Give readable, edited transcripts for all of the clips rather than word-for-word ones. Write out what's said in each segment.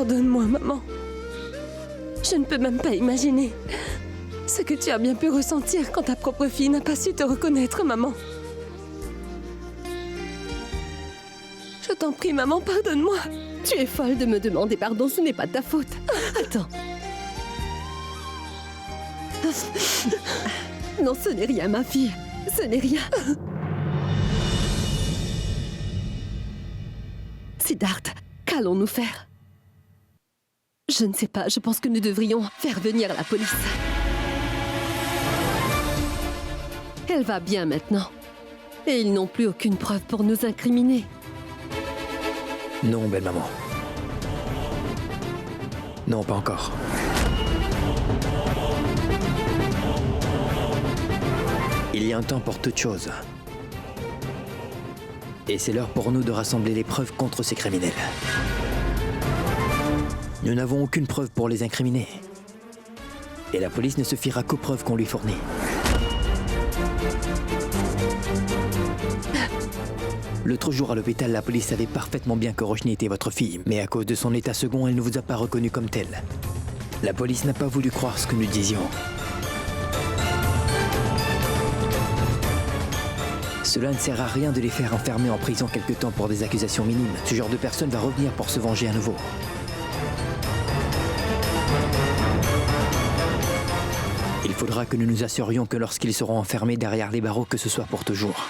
Pardonne-moi, maman. Je ne peux même pas imaginer ce que tu as bien pu ressentir quand ta propre fille n'a pas su te reconnaître, maman. Je t'en prie, maman, pardonne-moi. Tu es folle de me demander pardon, ce n'est pas ta faute. Attends. Non, ce n'est rien, ma fille. Ce n'est rien. Siddharth, qu'allons-nous faire? Je ne sais pas, je pense que nous devrions faire venir la police. Elle va bien maintenant. Et ils n'ont plus aucune preuve pour nous incriminer. Non, belle maman. Non, pas encore. Il y a un temps pour toute chose. Et c'est l'heure pour nous de rassembler les preuves contre ces criminels. Nous n'avons aucune preuve pour les incriminer. Et la police ne se fiera qu'aux preuves qu'on lui fournit. L'autre jour à l'hôpital, la police savait parfaitement bien que Roshni était votre fille, mais à cause de son état second, elle ne vous a pas reconnu comme telle. La police n'a pas voulu croire ce que nous disions. Cela ne sert à rien de les faire enfermer en prison quelque temps pour des accusations minimes. Ce genre de personne va revenir pour se venger à nouveau. Il faudra que nous nous assurions que lorsqu'ils seront enfermés derrière les barreaux, que ce soit pour toujours.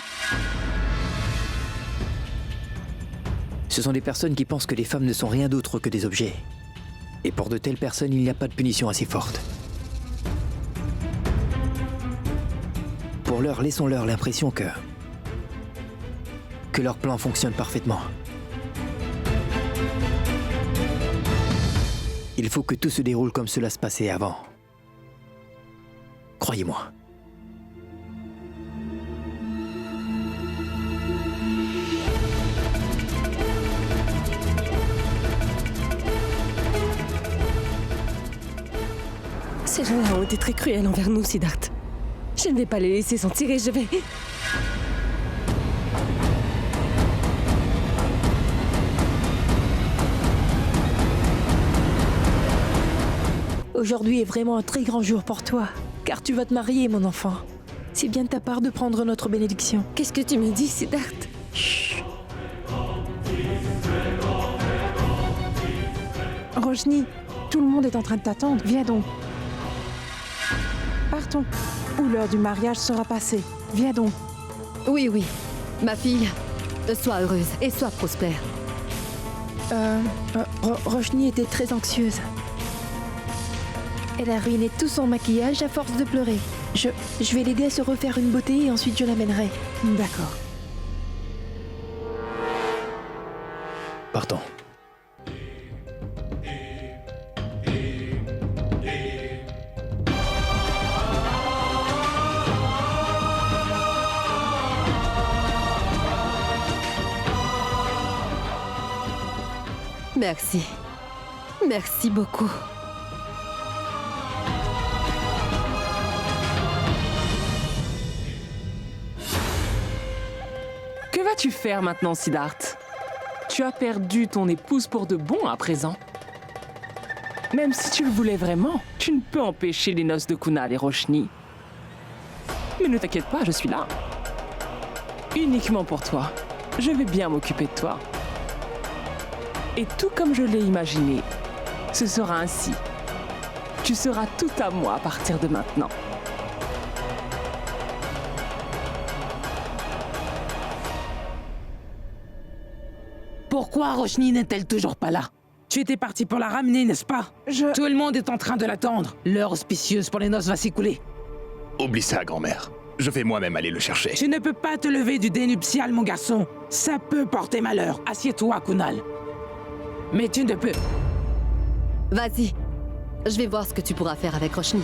Ce sont des personnes qui pensent que les femmes ne sont rien d'autre que des objets. Et pour de telles personnes, il n'y a pas de punition assez forte. Pour l'heure, laissons-leur l'impression que leur plan fonctionne parfaitement. Il faut que tout se déroule comme cela se passait avant. Croyez-moi. Ces gens-là ont été très cruels envers nous, Siddharth. Je ne vais pas les laisser s'en tirer, je vais... Aujourd'hui est vraiment un très grand jour pour toi, car tu vas te marier, mon enfant. C'est bien de ta part de prendre notre bénédiction. Qu'est-ce que tu me dis, Siddharth? Chut. Roshni, tout le monde est en train de t'attendre. Viens donc. Partons, ou l'heure du mariage sera passée. Viens donc. Oui, oui. Ma fille, sois heureuse et sois prospère. Roshni était très anxieuse. Elle a ruiné tout son maquillage à force de pleurer. Je vais l'aider à se refaire une beauté et ensuite je l'amènerai. D'accord. Partons. Merci. Merci beaucoup. Que vas-tu faire maintenant, Siddharth? Tu as perdu ton épouse pour de bon à présent. Même si tu le voulais vraiment, tu ne peux empêcher les noces de Kunal et Roshni. Mais ne t'inquiète pas, je suis là. Uniquement pour toi. Je vais bien m'occuper de toi. Et tout comme je l'ai imaginé, ce sera ainsi. Tu seras tout à moi à partir de maintenant. Pourquoi Roshni n'est-elle toujours pas là? Tu étais parti pour la ramener, n'est-ce pas? Tout le monde est en train de l'attendre. L'heure auspicieuse pour les noces va s'écouler. Oublie ça, grand-mère. Je vais moi-même aller le chercher. Tu ne peux pas te lever du dé nuptial, mon garçon. Ça peut porter malheur. Assieds-toi, Kunal. Mais tu ne peux... Vas-y. Je vais voir ce que tu pourras faire avec Roshni.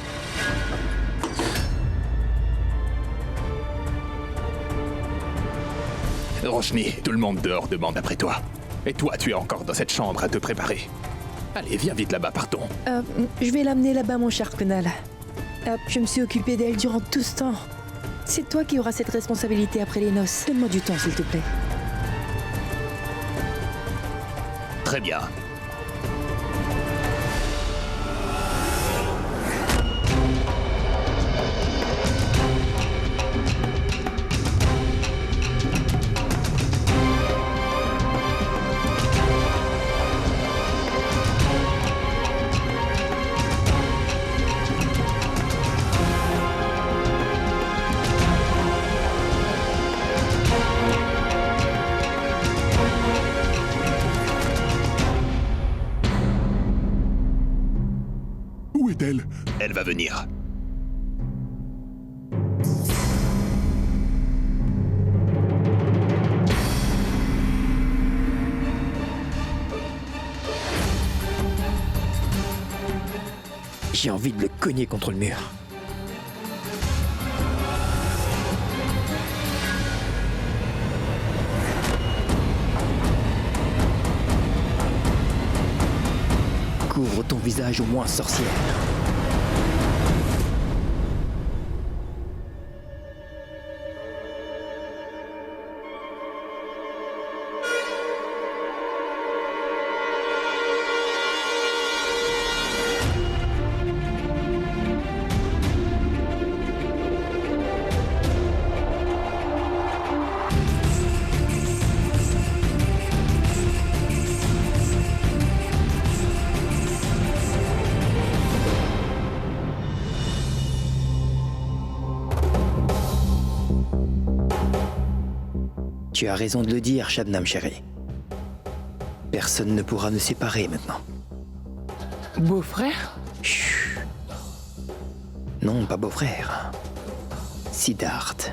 Roshni, tout le monde dehors demande après toi. Et toi, tu es encore dans cette chambre à te préparer. Allez, viens vite là-bas, partons. Je vais l'amener là-bas, mon cher Kunal. Je me suis occupée d'elle durant tout ce temps. C'est toi qui auras cette responsabilité après les noces. Donne-moi du temps, s'il te plaît. Très bien. d'elle? Elle va venir. J'ai envie de le cogner contre le mur. Couvre ton visage au moins, sorcière. Tu as raison de le dire, Shabnam chérie. Personne ne pourra nous séparer maintenant. Beau-frère? Chut. Non, pas beau-frère. Siddharth.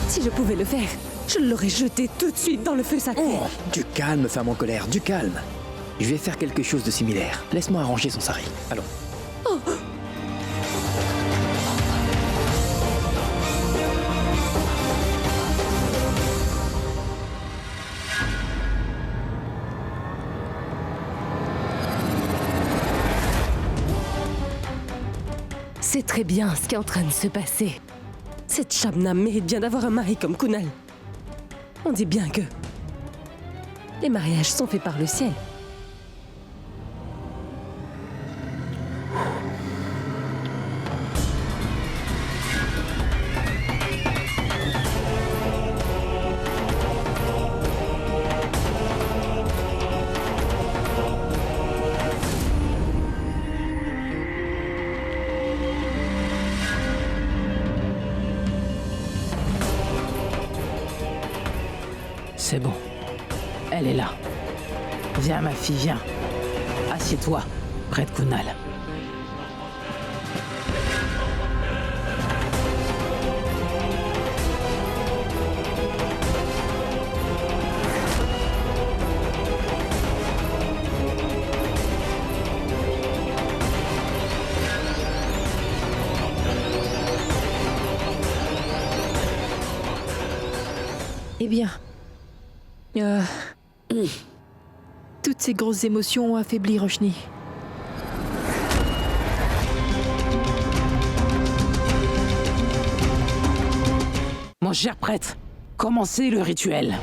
Si je pouvais le faire, je l'aurais jeté tout de suite dans le feu sacré. Oh, du calme, femme en colère, du calme. Je vais faire quelque chose de similaire. Laisse-moi arranger son sari. Allons. C'est très bien ce qui est en train de se passer. Cette Shabnam mérite bien d'avoir un mari comme Kunal. On dit bien que les mariages sont faits par le ciel. C'est bon. Elle est là. Viens, ma fille, viens. Assieds-toi, près de Kunal. Eh bien. Toutes ces grosses émotions ont affaibli Roshni. Mon cher prêtre, commencez le rituel.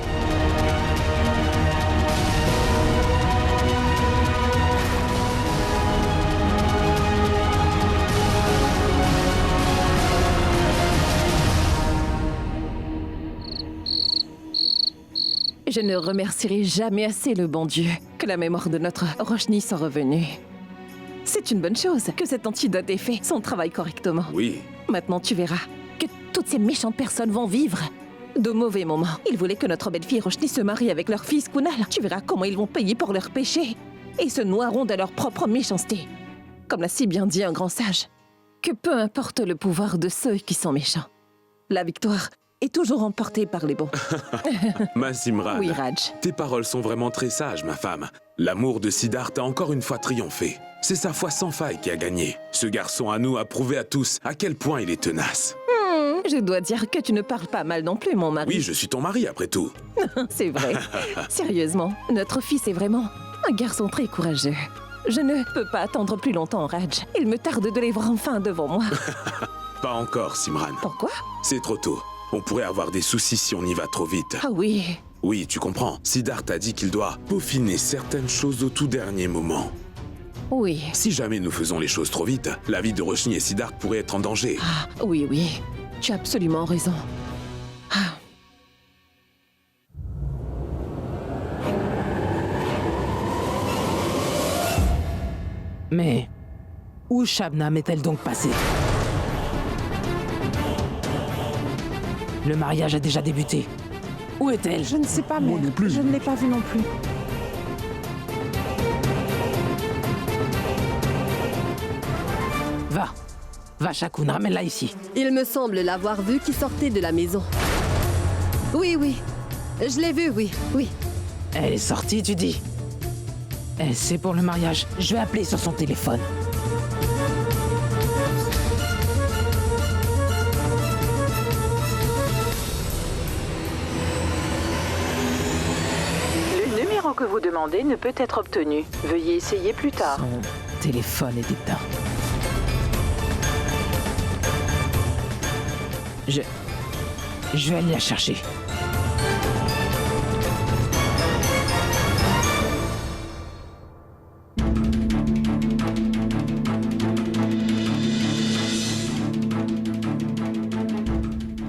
Je ne remercierai jamais assez le bon Dieu que la mémoire de notre Roshni soit revenue. C'est une bonne chose que cet antidote ait fait son travail correctement. Oui, Maintenant, tu verras que toutes ces méchantes personnes vont vivre de mauvais moments. Ils voulaient que notre belle-fille Roshni se marie avec leur fils Kunal. Tu verras comment ils vont payer pour leurs péchés et se noieront de leur propre méchanceté. Comme l'a si bien dit un grand sage, que peu importe le pouvoir de ceux qui sont méchants, la victoire est toujours emportée par les bons. ma Simran. Oui, Raj. Tes paroles sont vraiment très sages, ma femme. L'amour de Siddharth a encore une fois triomphé. C'est sa foi sans faille qui a gagné. Ce garçon à nous a prouvé à tous à quel point il est tenace. Je dois dire que tu ne parles pas mal non plus, mon mari. Oui, je suis ton mari après tout. C'est vrai. Sérieusement, notre fils est vraiment un garçon très courageux. Je ne peux pas attendre plus longtemps, Raj. Il me tarde de les voir enfin devant moi. Pas encore, Simran. Pourquoi? C'est trop tôt. On pourrait avoir des soucis si on y va trop vite. Ah oui. Oui, tu comprends. Siddharth a dit qu'il doit peaufiner certaines choses au tout dernier moment. Oui. Si jamais nous faisons les choses trop vite, la vie de Roshni et Siddharth pourrait être en danger. Ah, oui, oui. Tu as absolument raison. Ah. Mais Où Shabnam est-elle donc passée? Le mariage a déjà débuté. Où est-elle? Je ne sais pas, mère. Je ne l'ai pas vue non plus. Va, Shakun, ramène-la ici. Il me semble l'avoir vue qui sortait de la maison. Oui, oui. Je l'ai vue, oui, oui. Elle est sortie, tu dis? Elle sait pour le mariage. Je vais appeler sur son téléphone. Le numéro que vous demandez ne peut être obtenu. Veuillez essayer plus tard. Son téléphone est éteint. Je vais aller la chercher.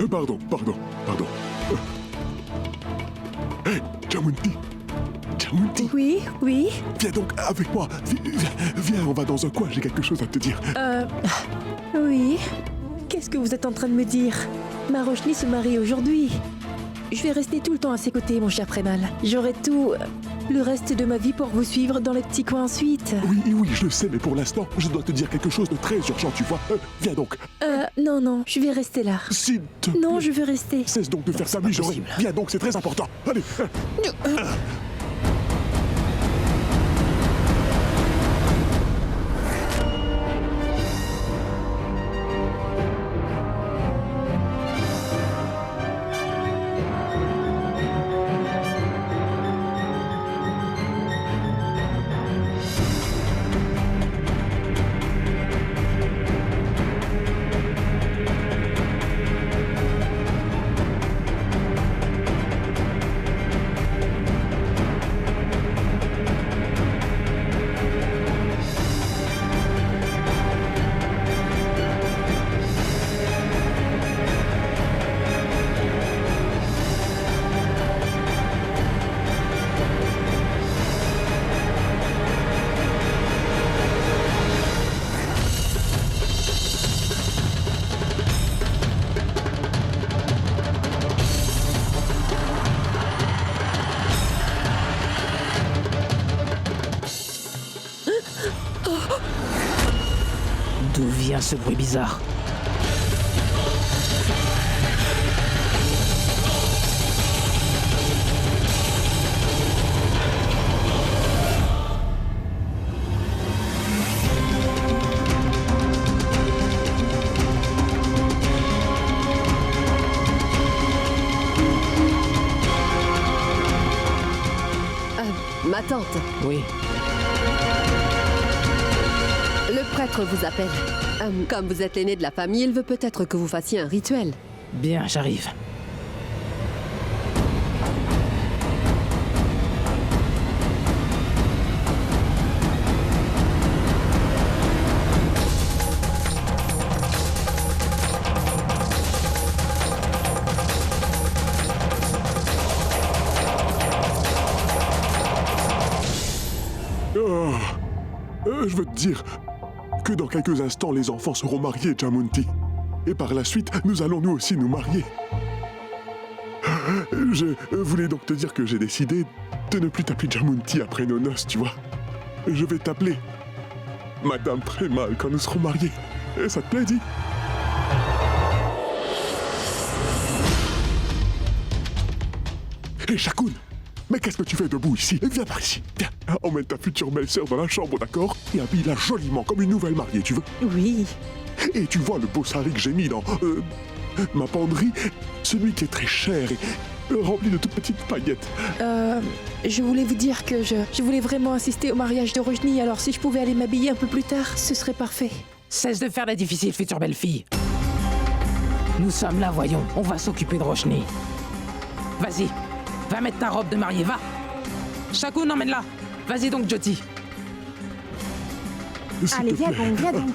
Pardon. Hé, Jamunti. Oui. Viens donc avec moi. Viens, on va dans un coin, j'ai quelque chose à te dire. Oui. Qu'est-ce que vous êtes en train de me dire? Ma Roshni se marie aujourd'hui. Je vais rester tout le temps à ses côtés, mon cher Prémal. J'aurai tout le reste de ma vie pour vous suivre dans les petits coins ensuite. Oui, je le sais, mais pour l'instant, je dois te dire quelque chose de très urgent, tu vois. Viens donc. Non, je vais rester là. S'il te plaît. Non, je veux rester. Cesse donc de faire ça, mijaurée. Viens donc, c'est très important. Allez. D'où vient ce bruit bizarre? Ma tante, Oui. le prêtre vous appelle. Comme vous êtes l'aîné de la famille, il veut peut-être que vous fassiez un rituel. Bien, j'arrive. Je veux te dire que dans quelques instants, les enfants seront mariés, Jamunti. Et par la suite, nous allons nous aussi nous marier. Je voulais donc te dire que j'ai décidé de ne plus t'appeler Jamunti après nos noces, tu vois. Je vais t'appeler Madame Prémal quand nous serons mariés. Et ça te plaît, dis? Hé, Shakun! Mais qu'est-ce que tu fais debout ici? Viens par ici, viens. Emmène ta future belle-sœur dans la chambre, d'accord? Et habille-la joliment, comme une nouvelle mariée, tu veux? Oui. Et tu vois le beau sari que j'ai mis dans ma penderie? Celui qui est très cher et rempli de toutes petites paillettes. Je voulais vous dire que je voulais vraiment assister au mariage de Roshni, alors si je pouvais aller m'habiller un peu plus tard, ce serait parfait. Cesse de faire la difficile, future belle-fille. Nous sommes là, voyons. On va s'occuper de Roshni. Vas-y. Va mettre ta robe de mariée, va. Shakun, emmène-la. Vas-y donc, Jyoti. Allez, viens donc.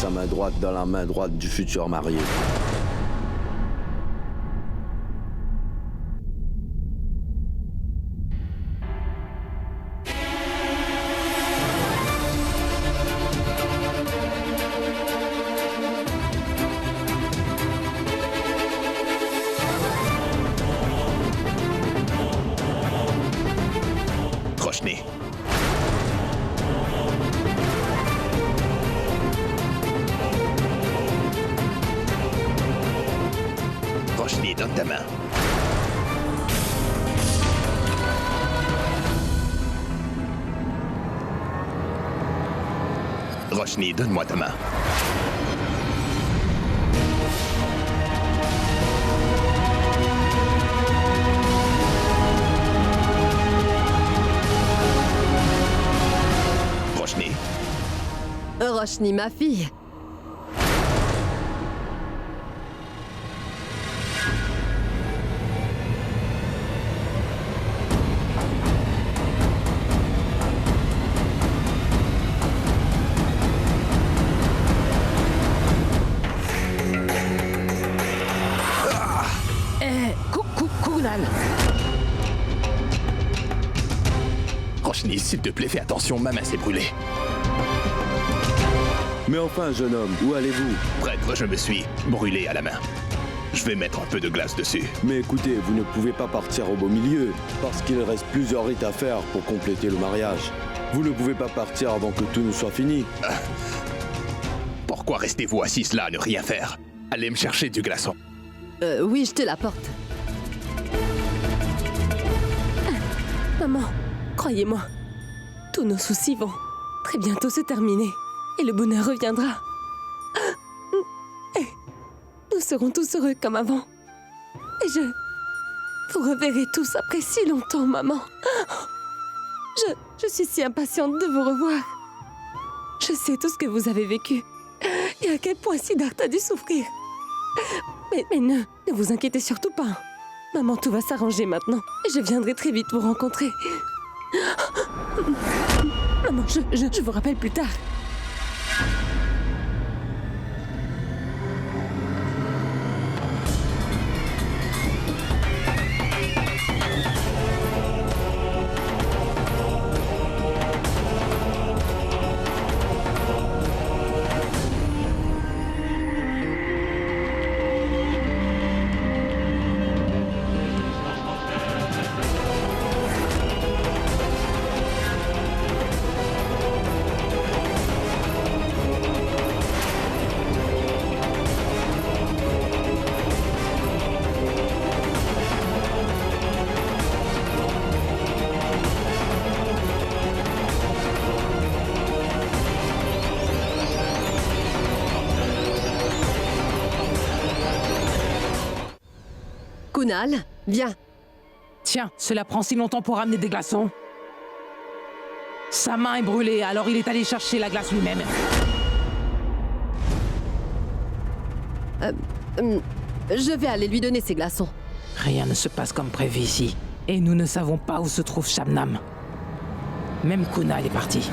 sa main droite dans la main droite du futur marié. Roshni. Roshni, donne ta main. Roshni, donne-moi ta main. Roshni. Roshni, ma fille. Kunal. Roshni, s'il te plaît, fais attention, ma main s'est brûlée. Mais enfin, jeune homme, où allez-vous? Prêtre, je me suis brûlé à la main. Je vais mettre un peu de glace dessus. Mais écoutez, vous ne pouvez pas partir au beau milieu, parce qu'il reste plusieurs rites à faire pour compléter le mariage. Vous ne pouvez pas partir avant que tout ne soit fini. Pourquoi restez-vous assis là à ne rien faire? Allez me chercher du glaçon. Oui, je te l'apporte. Maman, croyez-moi, tous nos soucis vont très bientôt se terminer et le bonheur reviendra. Et nous serons tous heureux comme avant. Et je vous reverrai tous après si longtemps, maman. Je suis si impatiente de vous revoir. Je sais tout ce que vous avez vécu et à quel point Siddhartha a dû souffrir. Mais ne vous inquiétez surtout pas. Maman, tout va s'arranger maintenant et je viendrai très vite vous rencontrer. Maman, je vous rappelle plus tard. Kunal, viens. Tiens, cela prend si longtemps pour ramener des glaçons. Sa main est brûlée, alors il est allé chercher la glace lui-même. Je vais aller lui donner ses glaçons. Rien ne se passe comme prévu ici. Et nous ne savons pas où se trouve Shabnam. Même Kunal est parti.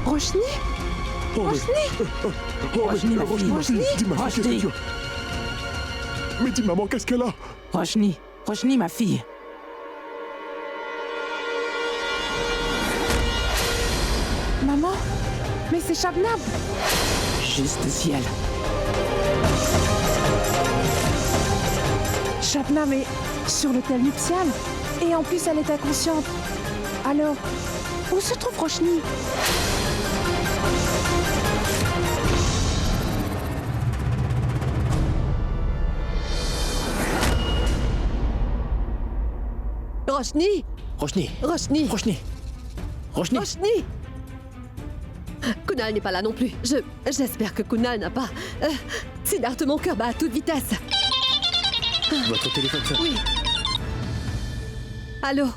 Roshni? Roshni, dis ma fille, qu'est-ce que tu as? Mais dis maman, qu'est-ce qu'elle a? Roshni, ma fille. Maman? Mais c'est Shabnam! Juste ciel. Shabnam est sur l'hôtel nuptial. Et en plus, elle est inconsciente. Alors, où se trouve Roshni? Roshni! Roshni. Roshni! Roshni. Roshni. Roshni! Kunal n'est pas là non plus. J'espère que Kunal n'a pas... Siddhartha, mon cœur bat à toute vitesse. Votre téléphone sonne. Oui. Allô?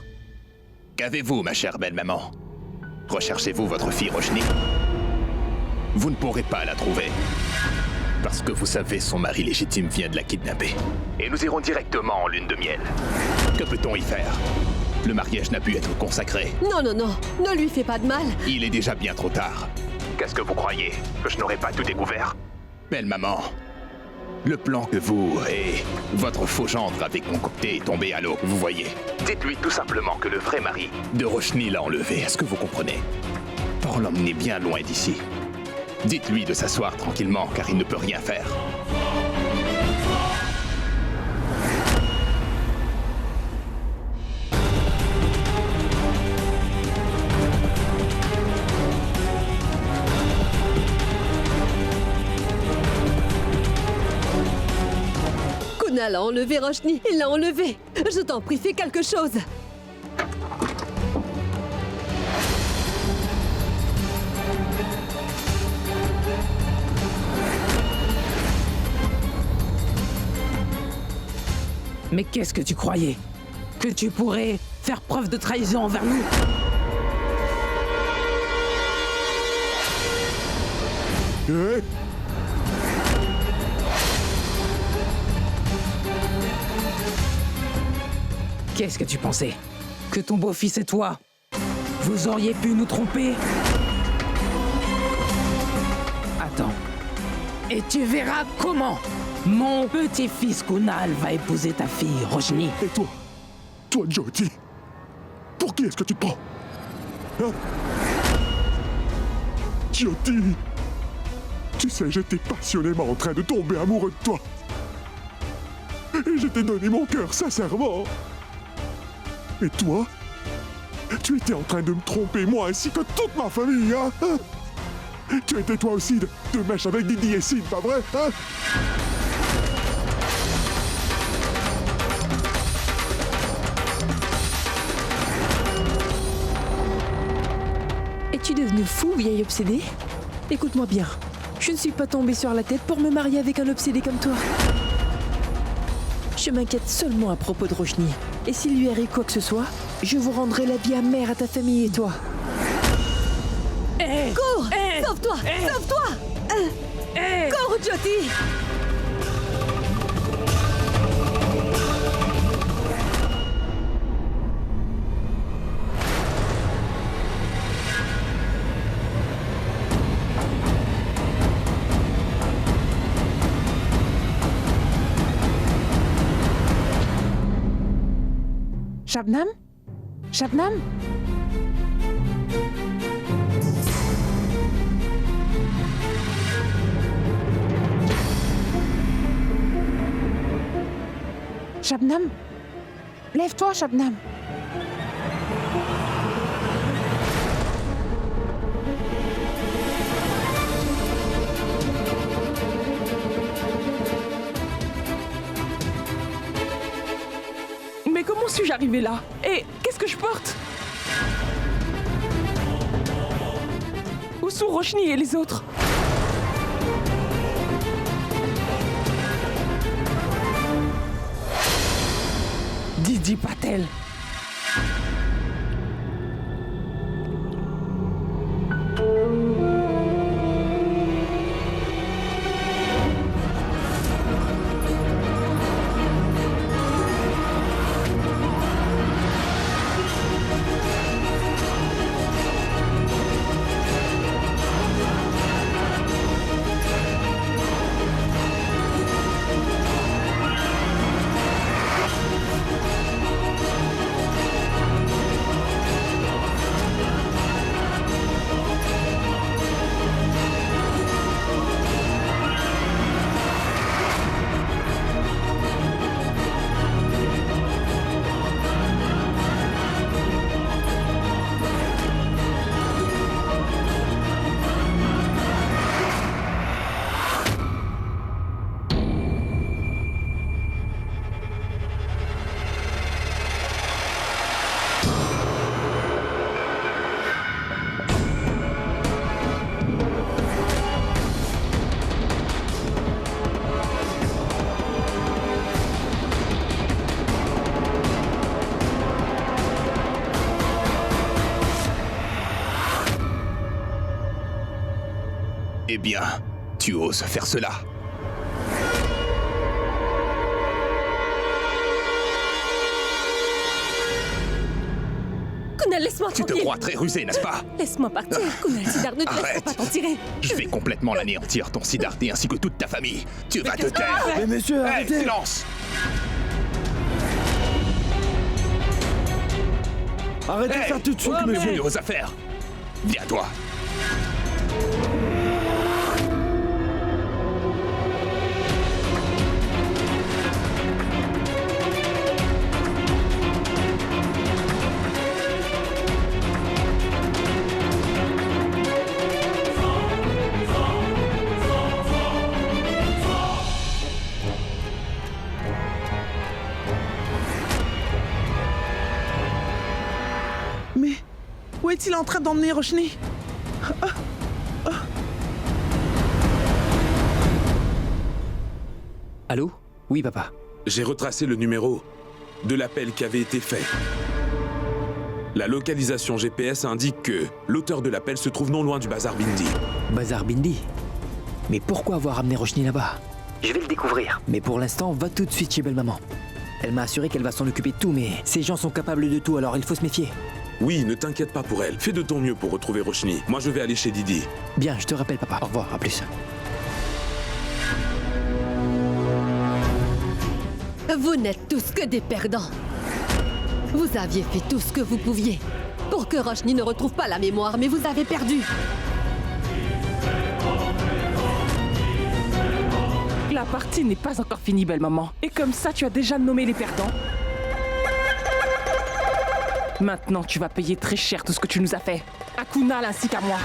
Qu'avez-vous, ma chère belle-maman? Recherchez-vous votre fille Roshni? Vous ne pourrez pas la trouver. Parce que vous savez, son mari légitime vient de la kidnapper. Et nous irons directement en lune de miel. Que peut-on y faire? Le mariage n'a pu être consacré. Non, non, non, ne lui fais pas de mal. Il est déjà bien trop tard. Qu'est-ce que vous croyez? Que je n'aurais pas tout découvert? Belle-maman, le plan que vous et votre faux gendre avez concocté est tombé à l'eau, vous voyez. Dites-lui tout simplement que le vrai mari de Roshni l'a enlevé, est-ce que vous comprenez? Pour l'emmener bien loin d'ici. Dites-lui de s'asseoir tranquillement, car il ne peut rien faire. Kunal a enlevé Roshni, il l'a enlevé. Je t'en prie, fais quelque chose. Mais qu'est-ce que tu croyais? Que tu pourrais faire preuve de trahison envers nous? Eh? Qu'est-ce que tu pensais? Que ton beau-fils et toi, vous auriez pu nous tromper? Attends. Et tu verras comment mon petit-fils Kunal va épouser ta fille, Roshni. Et toi? Toi, Jyoti? Pour qui est-ce que tu te prends? Hein? Jyoti! Tu sais, j'étais passionnément en train de tomber amoureux de toi. Et je t'ai donné mon cœur, sincèrement. Et toi? Tu étais en train de me tromper, moi ainsi que toute ma famille, hein? Tu étais toi aussi de mèche avec Didi et Sid, pas vrai, hein? Es-tu devenu fou, vieille obsédée? Écoute-moi bien. Je ne suis pas tombée sur la tête pour me marier avec un obsédé comme toi. Je m'inquiète seulement à propos de Roshni. Et s'il lui arrive quoi que ce soit, je vous rendrai la vie amère à ta famille et toi. Cours! Sauve-toi! Sauve-toi! Cours, Jyoti! Shabnam? Shabnam? Shabnam? Lève-toi, Shabnam. Mais comment suis-je arrivée là? Et qu'est-ce que je porte? Où sont Roshni et les autres? Didi Patel. Eh bien, tu oses faire cela? Kunal, laisse-moi Tu te tranquille. crois très rusé, n'est-ce pas? Laisse-moi partir. Kunal, Siddharth, ne te laisse Arrête. pas t'en tirer. Je vais complètement l'anéantir, ton Siddharth, ainsi que toute ta famille. Tu vas te taire. Mais monsieur, Hey, arrêtez! silence! Arrêtez Hey, ça tout de suite, bienvenue monsieur! aux affaires. Viens-toi. Mais où est-il en train d'emmener Roshni? Allô? Oui, papa. J'ai retracé le numéro de l'appel qui avait été fait. La localisation GPS indique que l'auteur de l'appel se trouve non loin du bazar Bindi. Bazar Bindi? Mais pourquoi avoir amené Roshni là-bas? Je vais le découvrir. Mais pour l'instant, va tout de suite chez Belle-Maman. Elle m'a assuré qu'elle va s'en occuper de tout, mais ces gens sont capables de tout, alors il faut se méfier. Oui, ne t'inquiète pas pour elle. Fais de ton mieux pour retrouver Roshni. Moi, je vais aller chez Didi. Bien, je te rappelle, papa. Au revoir, à plus. Vous n'êtes tous que des perdants. Vous aviez fait tout ce que vous pouviez pour que Roshni ne retrouve pas la mémoire, mais vous avez perdu. La partie n'est pas encore finie, belle maman. Et comme ça, tu as déjà nommé les perdants. Maintenant, tu vas payer très cher tout ce que tu nous as fait. À Kunal ainsi qu'à moi.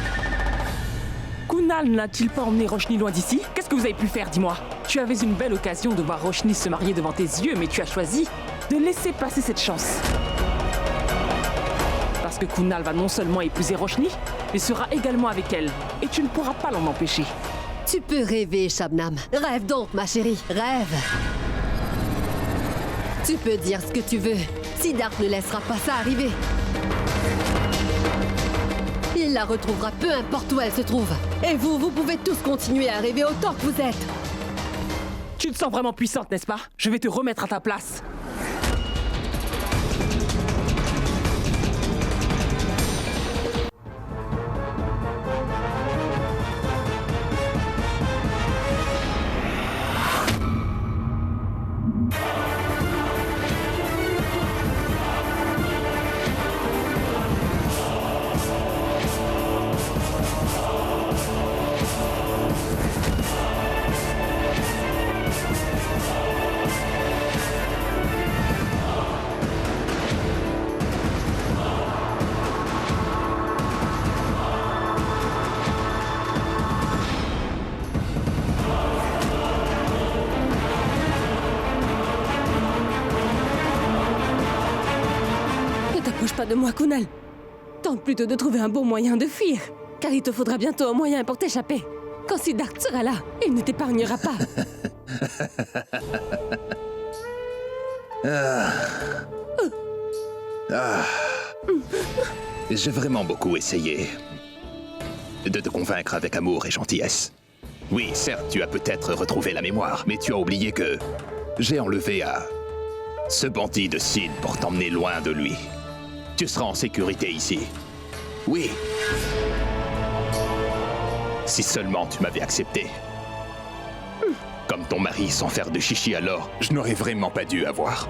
Kunal n'a-t-il pas emmené Roshni loin d'ici? Qu'est-ce que vous avez pu faire, dis-moi? Tu avais une belle occasion de voir Roshni se marier devant tes yeux, mais tu as choisi de laisser passer cette chance. Parce que Kunal va non seulement épouser Roshni, mais sera également avec elle. Et tu ne pourras pas l'en empêcher. Tu peux rêver, Shabnam. Rêve donc, ma chérie. Rêve. Tu peux dire ce que tu veux. Siddharth ne laissera pas ça arriver. Il la retrouvera peu importe où elle se trouve. Et vous, vous pouvez tous continuer à rêver autant que vous êtes. Tu te sens vraiment puissante, n'est-ce pas? Je vais te remettre à ta place. Ne t'approche pas de moi, Kunal. Tente plutôt de trouver un bon moyen de fuir, car il te faudra bientôt un moyen pour t'échapper. Quand Siddharth sera là, il ne t'épargnera pas. J'ai vraiment beaucoup essayé de te convaincre avec amour et gentillesse. Oui, certes, tu as peut-être retrouvé la mémoire, mais tu as oublié que j'ai enlevé à ce bandit de Sid pour t'emmener loin de lui. Tu seras en sécurité ici. Oui. Si seulement tu m'avais accepté. Comme ton mari sans faire de chichi alors, je n'aurais vraiment pas dû avoir.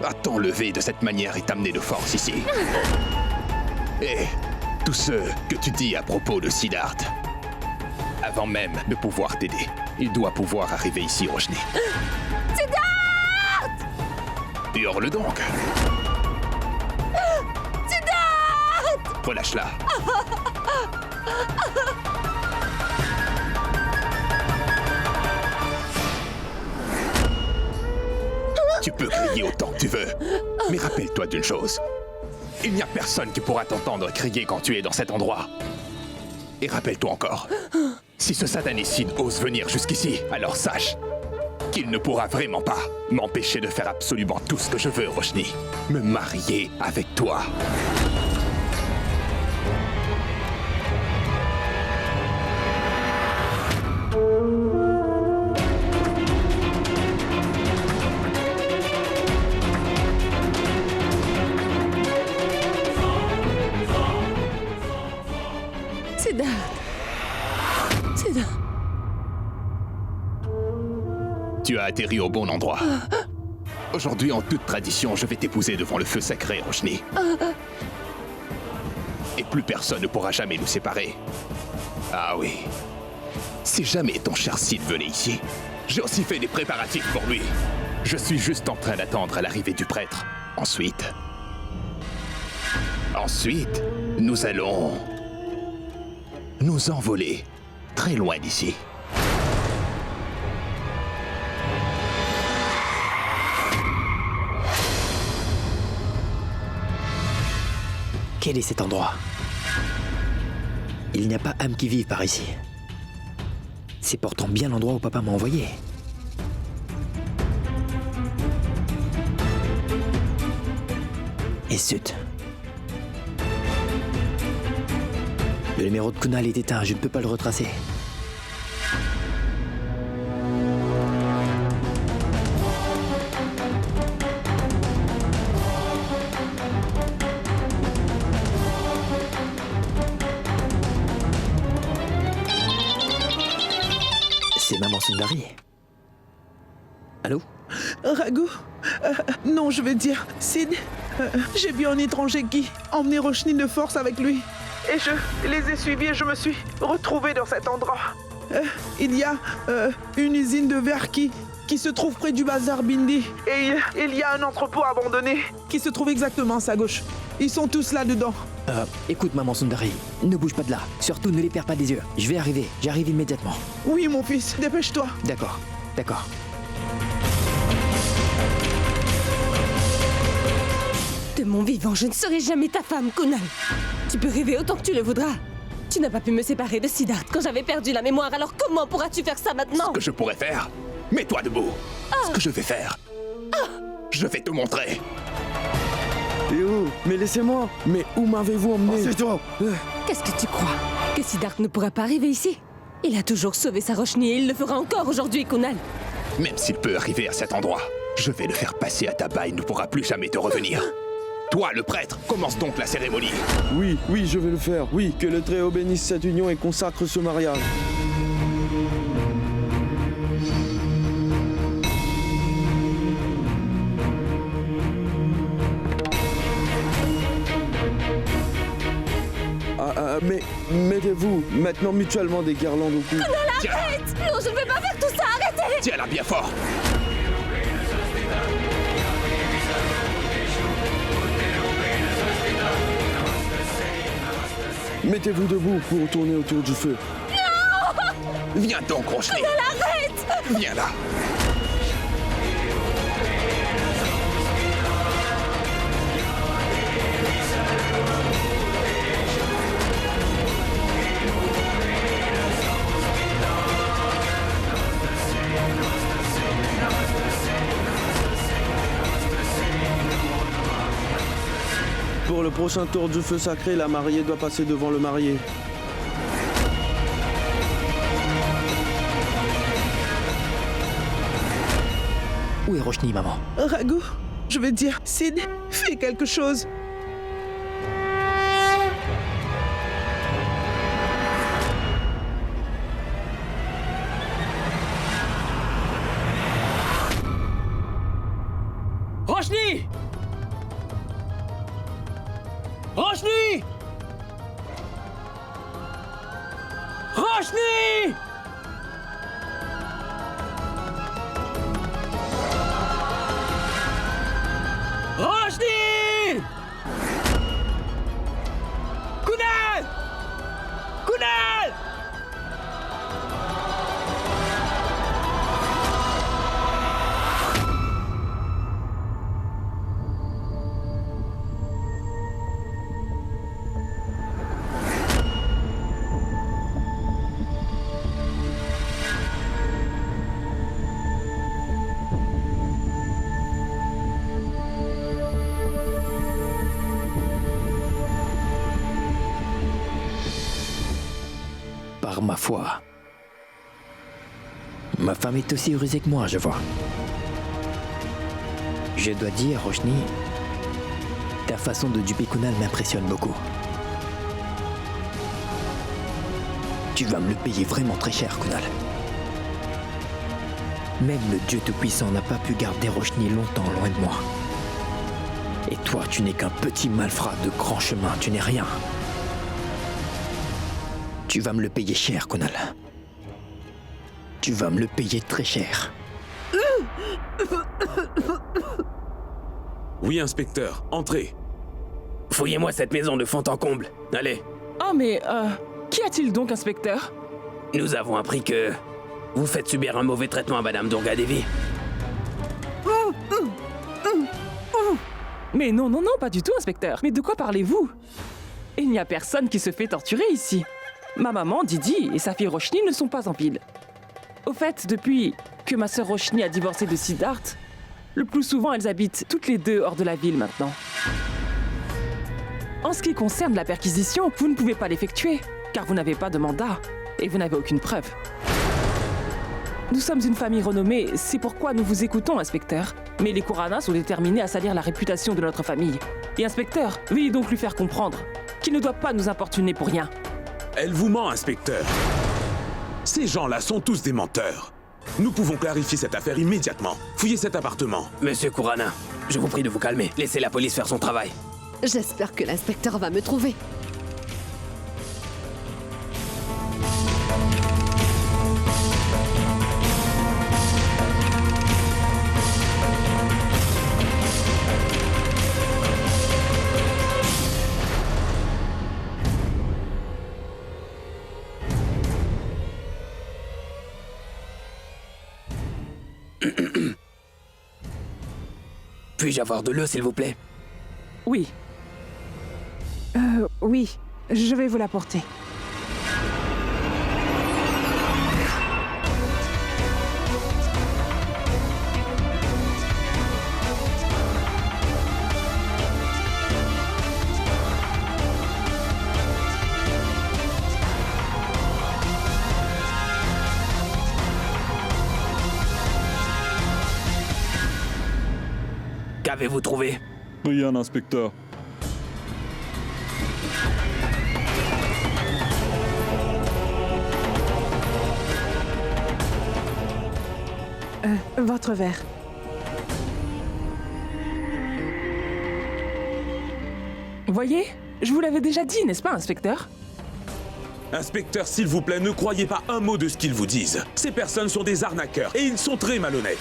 À t'enlever de cette manière et t'amener de force ici. Et tout ce que tu dis à propos de Siddharth, avant même de pouvoir t'aider, il doit pouvoir arriver ici, Roshni. Siddharth! Hurle donc! Siddharth! Relâche-la. Tu peux crier autant que tu veux, mais rappelle-toi d'une chose. Il n'y a personne qui pourra t'entendre crier quand tu es dans cet endroit. Et rappelle-toi encore, si ce satanicide ose venir jusqu'ici, alors sache qu'il ne pourra vraiment pas m'empêcher de faire absolument tout ce que je veux, Roshni. Me marier avec toi. Tu as atterri au bon endroit. Aujourd'hui, en toute tradition, je vais t'épouser devant le feu sacré, Roshni. Et plus personne ne pourra jamais nous séparer. Ah oui. Si jamais ton cher Sid venait ici, j'ai aussi fait des préparatifs pour lui. Je suis juste en train d'attendre l'arrivée du prêtre. Ensuite, nous allons nous envoler très loin d'ici. Quel est cet endroit? Il n'y a pas âme qui vive par ici. C'est pourtant bien l'endroit où papa m'a envoyé. Et zut. Le numéro de Kunal est éteint, je ne peux pas le retracer. C'est Maman Sundari. Allô? Raghu, non, je veux dire, Sid, j'ai vu un étranger qui emmenait Roshni de force avec lui. Et je les ai suivis et je me suis retrouvé dans cet endroit. Il y a une usine de verre qui se trouve près du bazar Bindi. Et il y a un entrepôt abandonné qui se trouve exactement à sa gauche. Ils sont tous là-dedans. Écoute, Maman Sundari, ne bouge pas de là. Surtout, ne les perds pas des yeux. Je vais arriver, j'arrive immédiatement. Oui, mon fils, dépêche-toi. D'accord, d'accord. De mon vivant, je ne serai jamais ta femme, Kunal. Tu peux rêver autant que tu le voudras. Tu n'as pas pu me séparer de Siddharth quand j'avais perdu la mémoire, alors comment pourras-tu faire ça maintenant? Ce que je pourrais faire? Mets-toi debout. Ce que je vais faire, je vais te montrer. Léo, mais laissez-moi. Mais où m'avez-vous emmené? C'est toi. Qu'est-ce que tu crois? Que Siddharth ne pourra pas arriver ici? Il a toujours sauvé sa Roshni et il le fera encore aujourd'hui, Kunal. Même s'il peut arriver à cet endroit, je vais le faire passer à tabac et ne pourra plus jamais te revenir. Toi, le prêtre, commence donc la cérémonie. Oui, je vais le faire. Oui, que le Très-Haut bénisse cette union et consacre ce mariage. Mais mettez-vous maintenant mutuellement des guirlandes au cou. Non, arrête! Non, je ne vais pas faire tout ça, arrêtez! Tiens-la bien fort. Mettez-vous debout pour tourner autour du feu. Non! Viens donc, Roshni. Non, arrête! Viens là. Pour le prochain tour du feu sacré, la mariée doit passer devant le marié. Où est Roshni, maman? Raghu, je veux dire, Sid, fais quelque chose. Roshni! Roshni! Roshni! Roshni! Kunal! Kunal! Par ma foi. Ma femme est aussi rusée que moi, je vois. Je dois dire, Roshni, ta façon de duper Kunal m'impressionne beaucoup. Tu vas me le payer vraiment très cher, Kunal. Même le Dieu Tout-Puissant n'a pas pu garder Roshni longtemps loin de moi. Et toi, tu n'es qu'un petit malfrat de grand chemin, tu n'es rien. Tu vas me le payer cher, Kunal. Tu vas me le payer très cher. Oui, inspecteur, entrez. Fouillez-moi cette maison de fond en comble. Allez. Oh, mais qu'y a-t-il donc, inspecteur? Nous avons appris que vous faites subir un mauvais traitement à Madame Durga Devi. Mais non, pas du tout, inspecteur. Mais de quoi parlez-vous? Il n'y a personne qui se fait torturer ici. Ma maman, Didi, et sa fille Roshni ne sont pas en ville. Au fait, depuis que ma sœur Roshni a divorcé de Siddharth, le plus souvent elles habitent toutes les deux hors de la ville maintenant. En ce qui concerne la perquisition, vous ne pouvez pas l'effectuer, car vous n'avez pas de mandat, et vous n'avez aucune preuve. Nous sommes une famille renommée, c'est pourquoi nous vous écoutons, inspecteur. Mais les Kurana sont déterminés à salir la réputation de notre famille. Et inspecteur, veuillez donc lui faire comprendre qu'il ne doit pas nous importuner pour rien. Elle vous ment, inspecteur. Ces gens-là sont tous des menteurs. Nous pouvons clarifier cette affaire immédiatement. Fouillez cet appartement. Monsieur Kurana, je vous prie de vous calmer. Laissez la police faire son travail. J'espère que l'inspecteur va me trouver. Puis-je avoir de l'eau, s'il vous plaît? Oui. Oui, je vais vous l'apporter. Qu'avez-vous trouvé? Rien, inspecteur. Votre verre. Voyez, je vous l'avais déjà dit, n'est-ce pas, inspecteur? Inspecteur, s'il vous plaît, ne croyez pas un mot de ce qu'ils vous disent. Ces personnes sont des arnaqueurs et ils sont très malhonnêtes.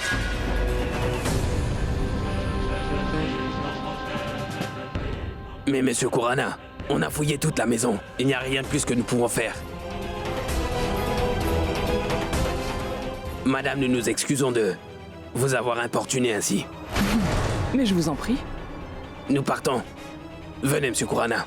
Mais monsieur Kurana, on a fouillé toute la maison. Il n'y a rien de plus que nous pouvons faire. Madame, nous nous excusons de vous avoir importuné ainsi. Mais je vous en prie. Nous partons. Venez, monsieur Kurana.